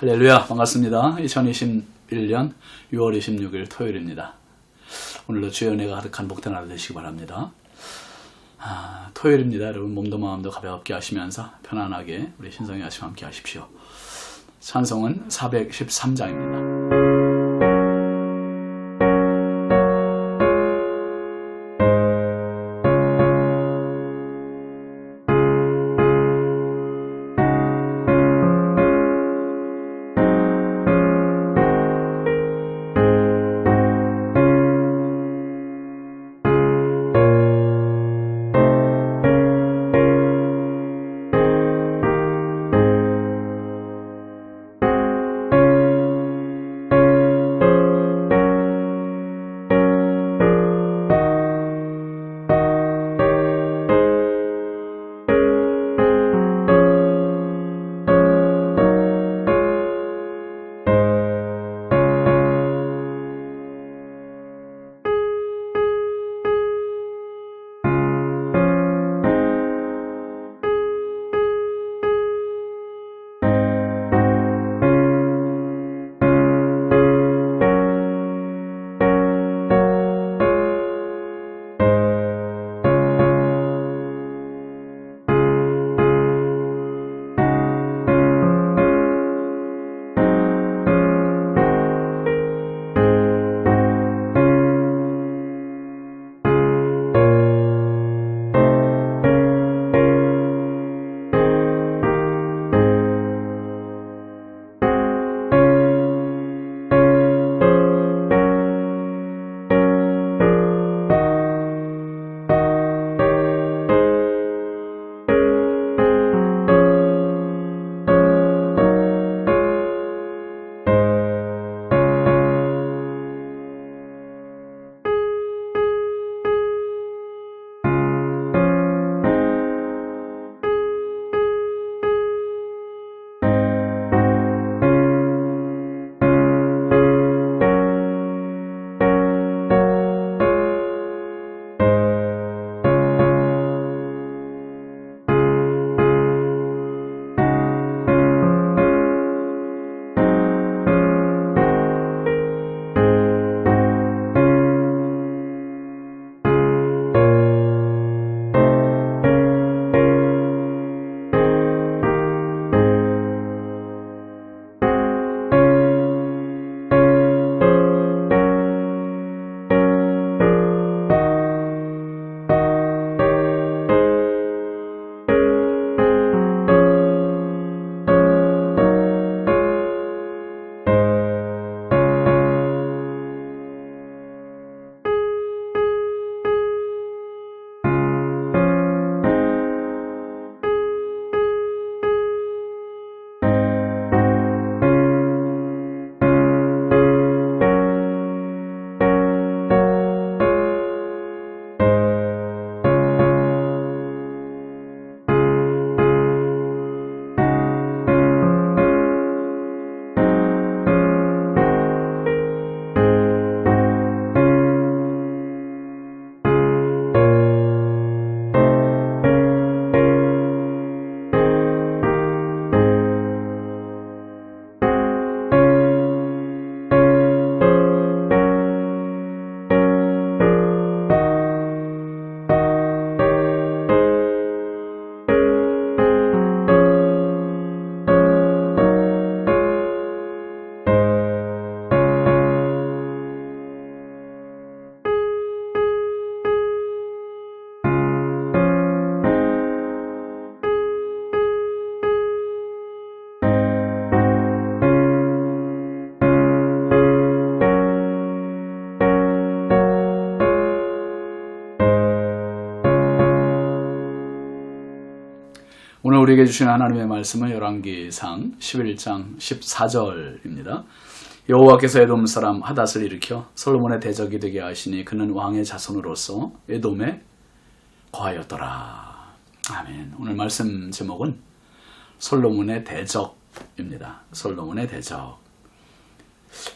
할렐루야, 반갑습니다. 2021년 6월 26일 토요일입니다. 오늘도 주의 은혜가 가득한 복된 하루 되시기 바랍니다. 토요일입니다. 여러분 몸도 마음도 가볍게 하시면서 편안하게 우리 신성의 아침 함께 하십시오. 찬송은 413장입니다. 오늘 우리에게 주신 하나님의 말씀은 열왕기상 11장 14절입니다. 여호와께서 에돔 사람 하닷을 일으켜 솔로몬의 대적이 되게 하시니 그는 왕의 자손으로서 에돔에 거하였더라. 아멘. 오늘 말씀 제목은 솔로몬의 대적입니다. 솔로몬의 대적.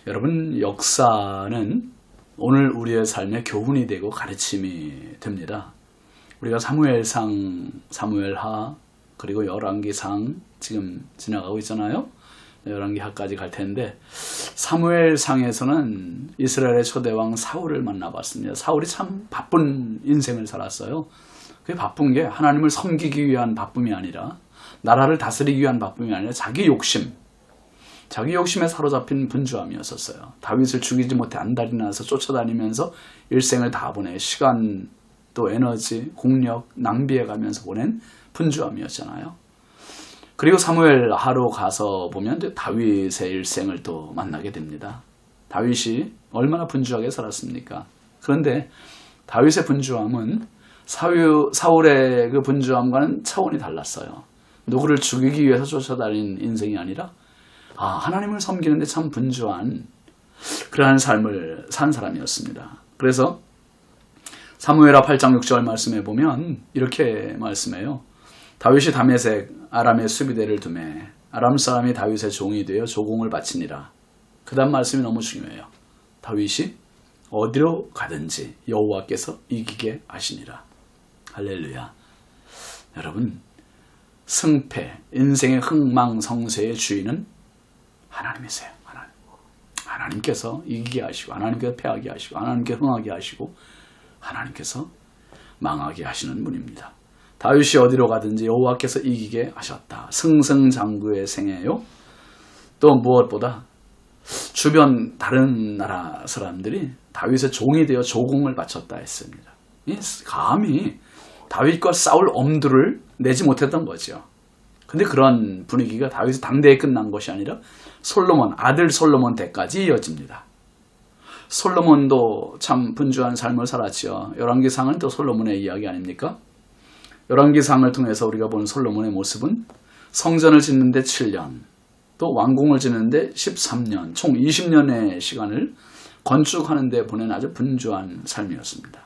여러분, 역사는 오늘 우리의 삶의 교훈이 되고 가르침이 됩니다. 우리가 사무엘상, 사무엘하, 그리고 열왕기상 지금 지나가고 있잖아요. 열왕기하까지 갈 텐데 사무엘상에서는 이스라엘의 초대왕 사울을 만나봤습니다. 사울이 참 바쁜 인생을 살았어요. 그게 바쁜 게 하나님을 섬기기 위한 바쁨이 아니라 나라를 다스리기 위한 바쁨이 아니라 자기 욕심에 사로잡힌 분주함이었었어요. 다윗을 죽이지 못해 안달이 나서 쫓아다니면서 일생을 다 보내 시간 또 에너지, 공력 낭비해가면서 보낸 분주함이었잖아요. 그리고 사무엘 하로 가서 보면 다윗의 일생을 또 만나게 됩니다. 다윗이 얼마나 분주하게 살았습니까? 그런데 다윗의 분주함은 사울의 그 분주함과는 차원이 달랐어요. 누구를 죽이기 위해서 쫓아다닌 인생이 아니라 하나님을 섬기는데 참 분주한 그러한 삶을 산 사람이었습니다. 그래서 사무엘하 8장 6절 말씀해 보면 이렇게 말씀해요. 다윗이 다메섹 아람의 수비대를 두매 아람 사람이 다윗의 종이 되어 조공을 바치니라. 그 다음 말씀이 너무 중요해요. 다윗이 어디로 가든지 여호와께서 이기게 하시니라. 할렐루야. 여러분, 승패, 인생의 흥망성쇠의 주인은 하나님이세요. 하나님께서 이기게 하시고 하나님께서 패하게 하시고 하나님께서 흥하게 하시고 하나님께서 망하게 하시는 분입니다. 다윗이 어디로 가든지 여호와께서 이기게 하셨다. 승승장구의 생애요. 또 무엇보다 주변 다른 나라 사람들이 다윗의 종이 되어 조공을 바쳤다 했습니다. 감히 다윗과 싸울 엄두를 내지 못했던 거죠. 근데 그런 분위기가 다윗의 당대에 끝난 것이 아니라 아들 솔로몬 때까지 이어집니다. 솔로몬도 참 분주한 삶을 살았죠. 열왕기상은 또 솔로몬의 이야기 아닙니까? 열왕기상을 통해서 우리가 본 솔로몬의 모습은 성전을 짓는데 7년, 또 왕궁을 짓는데 13년, 총 20년의 시간을 건축하는 데 보낸 아주 분주한 삶이었습니다.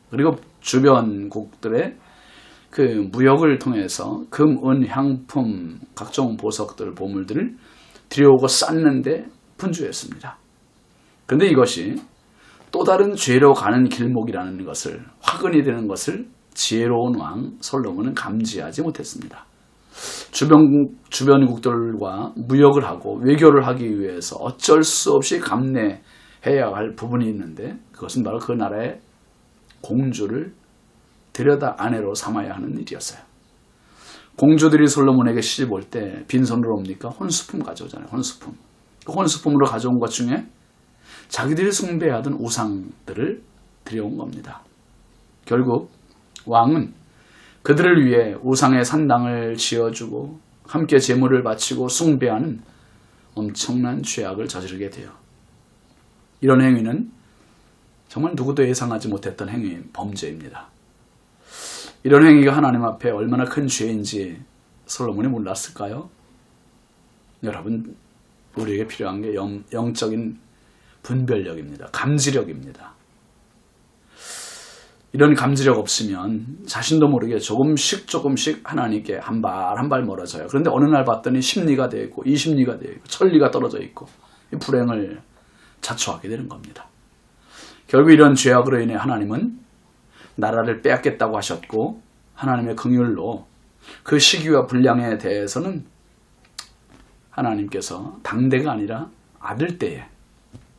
그리고 주변국들의 그 무역을 통해서 금, 은, 향품, 각종 보석들, 보물들을 들여오고 쌓는데 분주했습니다. 그런데 이것이 또 다른 죄로 가는 길목이라는 것을, 화근이 되는 것을 지혜로운 왕 솔로몬은 감지하지 못했습니다. 주변국들과 무역을 하고 외교를 하기 위해서 어쩔 수 없이 감내해야 할 부분이 있는데 그것은 바로 그 나라의 공주를 들여다 아내로 삼아야 하는 일이었어요. 공주들이 솔로몬에게 시집 올 때 빈손으로 옵니까? 혼수품 가져오잖아요. 혼수품. 그 혼수품으로 가져온 것 중에 자기들이 숭배하던 우상들을 들여온 겁니다. 결국 왕은 그들을 위해 우상의 산당을 지어주고 함께 제물을 바치고 숭배하는 엄청난 죄악을 저지르게 돼요. 이런 행위는 정말 누구도 예상하지 못했던 범죄입니다. 이런 행위가 하나님 앞에 얼마나 큰 죄인지 솔로몬이 몰랐을까요? 여러분, 우리에게 필요한 게 영적인 분별력입니다. 감지력입니다. 이런 감지력 없으면 자신도 모르게 조금씩 하나님께 한 발 멀어져요. 그런데 어느 날 봤더니 10리가 되어 있고 20리가 되어 있고 1000리가 떨어져 있고 불행을 자초하게 되는 겁니다. 결국 이런 죄악으로 인해 하나님은 나라를 빼앗겠다고 하셨고 하나님의 긍휼로 그 시기와 분량에 대해서는 하나님께서 당대가 아니라 아들 때에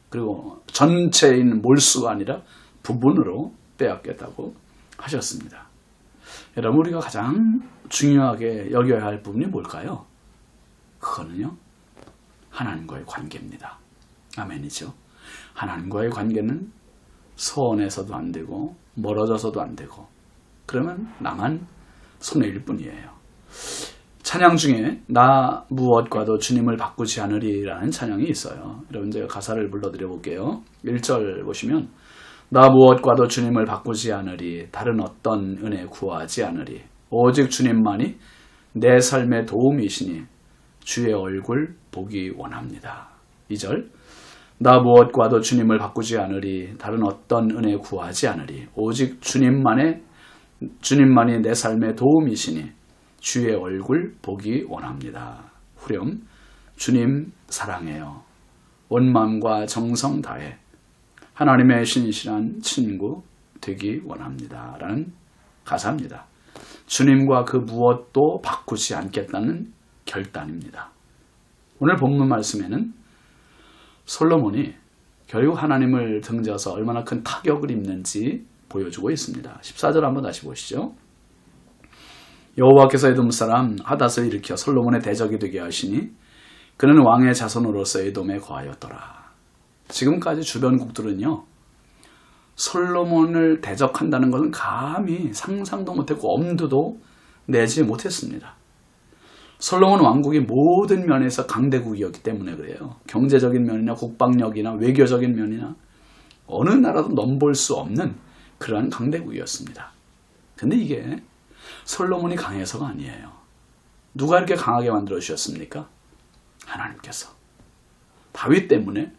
그리고 전체인 몰수가 아니라 부분으로 빼앗겠다고 하셨습니다. 여러분, 우리가 가장 중요하게 여겨야 할 부분이 뭘까요? 그거는요, 하나님과의 관계입니다. 아멘이죠. 하나님과의 관계는 소원해서도 안 되고 멀어져서도 안 되고 그러면 나만 손해일 뿐이에요. 찬양 중에 나 무엇과도 주님을 바꾸지 않으리라는 찬양이 있어요. 여러분, 제가 가사를 불러드려 볼게요. 1절 보시면 나 무엇과도 주님을 바꾸지 않으리 다른 어떤 은혜 구하지 않으리 오직 주님만이 내 삶의 도움이시니 주의 얼굴 보기 원합니다. 2절 나 무엇과도 주님을 바꾸지 않으리 다른 어떤 은혜 구하지 않으리 오직 주님만이 내 삶의 도움이시니 주의 얼굴 보기 원합니다. 후렴 주님 사랑해요. 온 마음과 정성 다해 하나님의 신실한 친구 되기 원합니다. 라는 가사입니다. 주님과 그 무엇도 바꾸지 않겠다는 결단입니다. 오늘 본문 말씀에는 솔로몬이 결국 하나님을 등져서 얼마나 큰 타격을 입는지 보여주고 있습니다. 14절 한번 다시 보시죠. 여호와께서 에돔 사람 하닷을 일으켜 솔로몬의 대적이 되게 하시니 그는 왕의 자손으로서 에돔에 거하였더라. 지금까지 주변국들은요, 솔로몬을 대적한다는 것은 감히 상상도 못했고 엄두도 내지 못했습니다. 솔로몬 왕국이 모든 면에서 강대국이었기 때문에 그래요. 경제적인 면이나 국방력이나 외교적인 면이나 어느 나라도 넘볼 수 없는 그러한 강대국이었습니다. 근데 이게 솔로몬이 강해서가 아니에요. 누가 이렇게 강하게 만들어 주셨습니까? 하나님께서. 다윗 때문에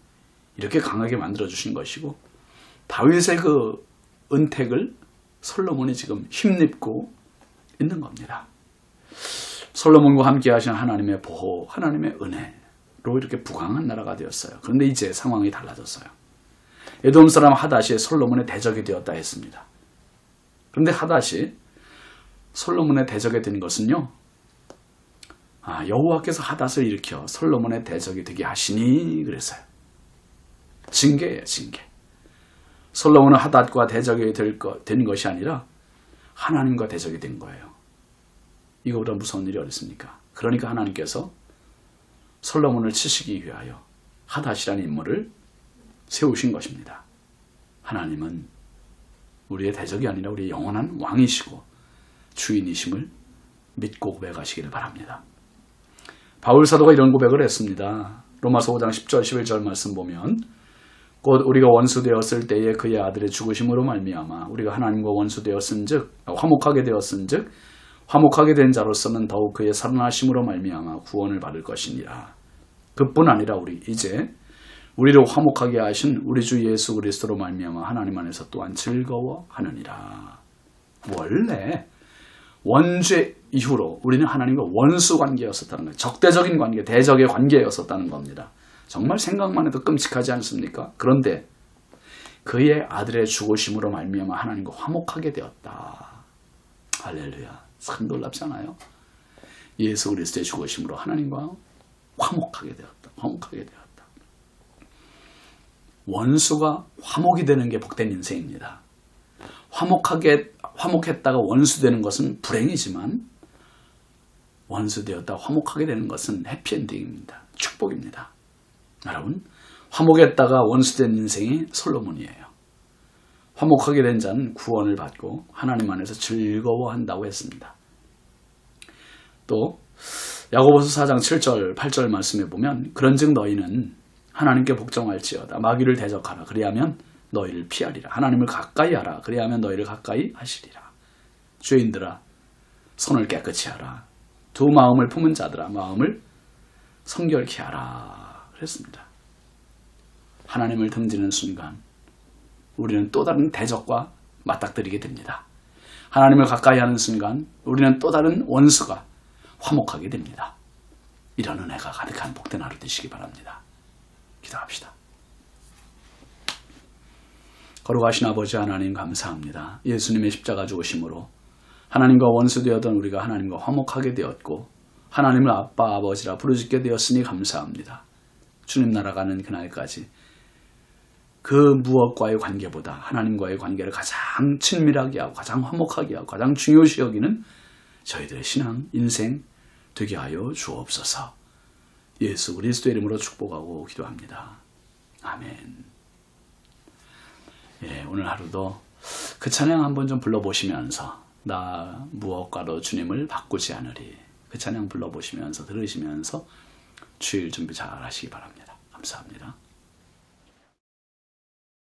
이렇게 강하게 만들어 주신 것이고, 다윗의 그 은택을 솔로몬이 지금 힘입고 있는 겁니다. 솔로몬과 함께 하신 하나님의 보호, 하나님의 은혜로 이렇게 부강한 나라가 되었어요. 그런데 이제 상황이 달라졌어요. 에돔 사람 하닷이 솔로몬의 대적이 되었다 했습니다. 그런데 하닷이 솔로몬의 대적이 된 것은요, 여호와께서 하닷을 일으켜 솔로몬의 대적이 되게 하시니 그랬어요. 징계예요, 징계. 솔로몬은 하닷과 대적이 된 것이 아니라 하나님과 대적이 된 거예요. 이거보다 무서운 일이 어디 있습니까? 그러니까 하나님께서 솔로몬을 치시기 위하여 하닷이라는 인물을 세우신 것입니다. 하나님은 우리의 대적이 아니라 우리의 영원한 왕이시고 주인이심을 믿고 고백하시기를 바랍니다. 바울 사도가 이런 고백을 했습니다. 로마서 5장 10절 11절 말씀 보면, 곧 우리가 원수되었을 때에 그의 아들의 죽으심으로 말미암아 우리가 하나님과 원수되었은즉 화목하게 되었은즉 화목하게 된 자로서는 더욱 그의 살아나심으로 말미암아 구원을 받을 것이니라. 그뿐 아니라 이제 우리를 화목하게 하신 우리 주 예수 그리스도로 말미암아 하나님 안에서 또한 즐거워하느니라. 원래 원죄 이후로 우리는 하나님과 원수 관계였었다는 거예요. 적대적인 관계, 대적의 관계였었다는 겁니다. 정말 생각만 해도 끔찍하지 않습니까? 그런데 그의 아들의 죽으심으로 말미암아 하나님과 화목하게 되었다. 할렐루야. 참 놀랍지 않아요? 예수 그리스도의 죽으심으로 하나님과 화목하게 되었다. 화목하게 되었다. 원수가 화목이 되는 게 복된 인생입니다. 화목했다가 원수되는 것은 불행이지만 원수되었다 화목하게 되는 것은 해피엔딩입니다. 축복입니다. 여러분, 화목했다가 원수된 인생이 솔로몬이에요. 화목하게 된 자는 구원을 받고 하나님 안에서 즐거워한다고 했습니다. 또 야고보서 4장 7절 8절 말씀에 보면, 그런즉 너희는 하나님께 복종할지어다 마귀를 대적하라 그리하면 너희를 피하리라. 하나님을 가까이 하라 그리하면 너희를 가까이 하시리라. 죄인들아 손을 깨끗이 하라. 두 마음을 품은 자들아 마음을 성결케 하라 그랬습니다. 하나님을 등지는 순간 우리는 또 다른 대적과 맞닥뜨리게 됩니다. 하나님을 가까이 하는 순간 우리는 또 다른 원수가 화목하게 됩니다. 이런 은혜가 가득한 복된 하루 되시기 바랍니다. 기도합시다. 거룩하신 아버지 하나님 감사합니다. 예수님의 십자가 죽으심으로 하나님과 원수되었던 우리가 하나님과 화목하게 되었고 하나님을 아빠 아버지라 부르짖게 되었으니 감사합니다. 주님 날아가는 그날까지 그 무엇과의 관계보다 하나님과의 관계를 가장 친밀하게 하고 가장 화목하게 하고 가장 중요시 여기는 저희들의 신앙, 인생 되게 하여 주옵소서. 예수 그리스도의 이름으로 축복하고 기도합니다. 아멘. 오늘 하루도 그 찬양 한번 좀 불러보시면서 나 무엇과도 주님을 바꾸지 않으리. 그 찬양 불러보시면서 들으시면서 주일 준비 잘 하시기 바랍니다. 감사합니다.